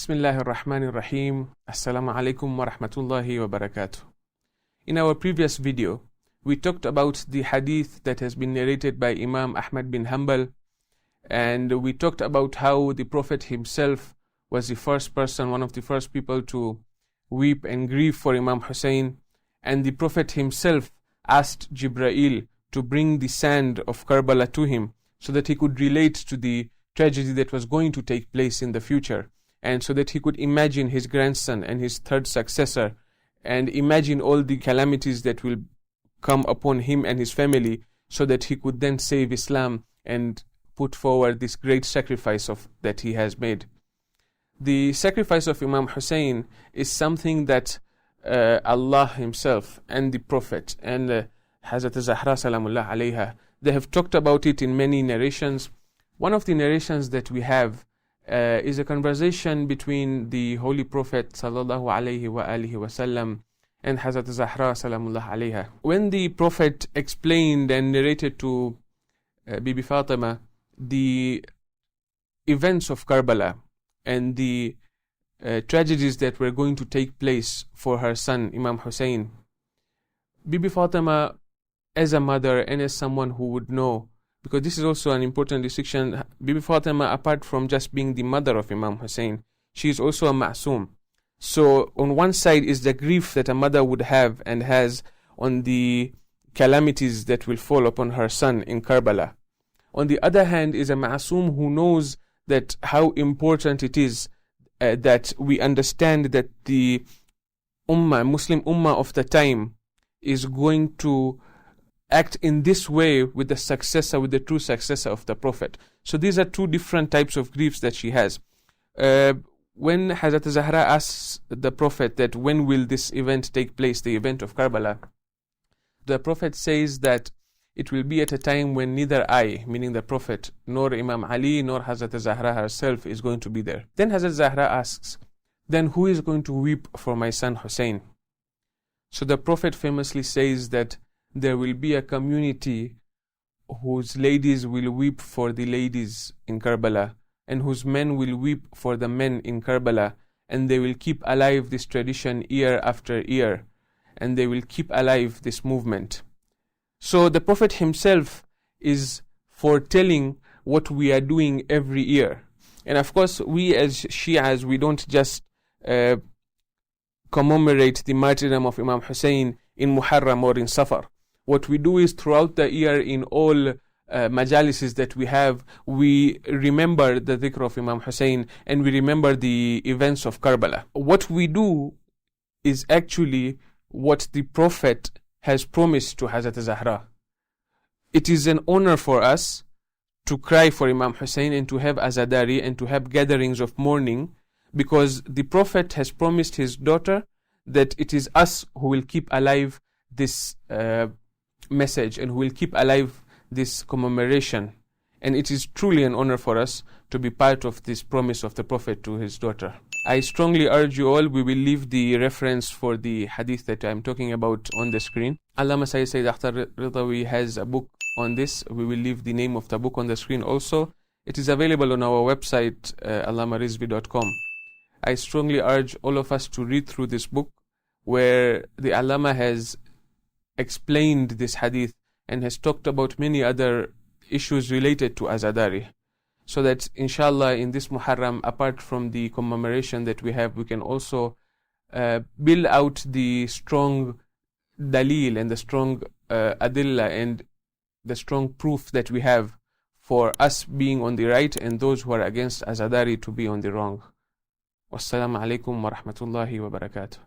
Bismillahir Rahmanir Rahim. Assalamu alaikum wa rahmatullahi wa barakatuh. In our previous video, we talked about the hadith that has been narrated by Imam Ahmad bin Hanbal, and we talked about how the Prophet himself was the first person, one of the first people to weep and grieve for Imam Hussain, and the Prophet himself asked Jibraeel to bring the sand of Karbala to him so that he could relate to the tragedy that was going to take place in the future, and so that he could imagine his grandson and his third successor, and imagine all the calamities that will come upon him and his family, so that he could then save Islam and put forward this great sacrifice that he has made. The sacrifice of Imam Hussain is something that Allah himself and the Prophet and Hazrat Zahra salamullah alayha, they have talked about it in many narrations. One of the narrations that we have is a conversation between the Holy Prophet sallallahu alayhi wa alihi wasallam and Hazrat Zahra salamullah alayha. When the Prophet explained and narrated to Bibi Fatima the events of Karbala and the tragedies that were going to take place for her son Imam Hussain, Bibi Fatima, as a mother and as someone who would know, because this is also an important distinction, Bibi Fatima, apart from just being the mother of Imam Hussain, she is also a ma'soom. So on one side is the grief that a mother would have and has on the calamities that will fall upon her son in Karbala. On the other hand is a ma'soom who knows that how important it is that we understand that the Muslim ummah of the time is going to act in this way with the true successor of the Prophet. So these are two different types of griefs that she has. When Hazrat Zahra asks the Prophet that when will this event take place, the event of Karbala, the Prophet says that it will be at a time when neither I, meaning the Prophet, nor Imam Ali, nor Hazrat Zahra herself is going to be there. Then Hazrat Zahra asks, then who is going to weep for my son Hussain? So the Prophet famously says that there will be a community whose ladies will weep for the ladies in Karbala, and whose men will weep for the men in Karbala, and they will keep alive this tradition year after year, and they will keep alive this movement. So the Prophet himself is foretelling what we are doing every year. And of course, we as Shias, we don't just commemorate the martyrdom of Imam Hussain in Muharram or in Safar. What we do is throughout the year in all majalises that we have, we remember the dhikr of Imam Hussain and we remember the events of Karbala. What we do is actually what the Prophet has promised to Hazrat Zahra. It is an honor for us to cry for Imam Hussain and to have Azadari and to have gatherings of mourning, because the Prophet has promised his daughter that it is us who will keep alive this message and who will keep alive this commemoration. And it is truly an honor for us to be part of this promise of the Prophet to his daughter. I strongly urge you all, we will leave the reference for the hadith that I'm talking about on the screen. Allama Sayyid Rضوی has a book on this. We will leave the name of the book on the screen also. It is available on our website, allamarizvi.com. I strongly urge all of us to read through this book, where the Allama has explained this hadith and has talked about many other issues related to Azadari, so that inshallah in this Muharram, apart from the commemoration that we have, we can also build out the strong dalil and the strong adilla and the strong proof that we have for us being on the right and those who are against Azadari to be on the wrong. Wassalamu alaikum wa rahmatullahi wa barakatuh.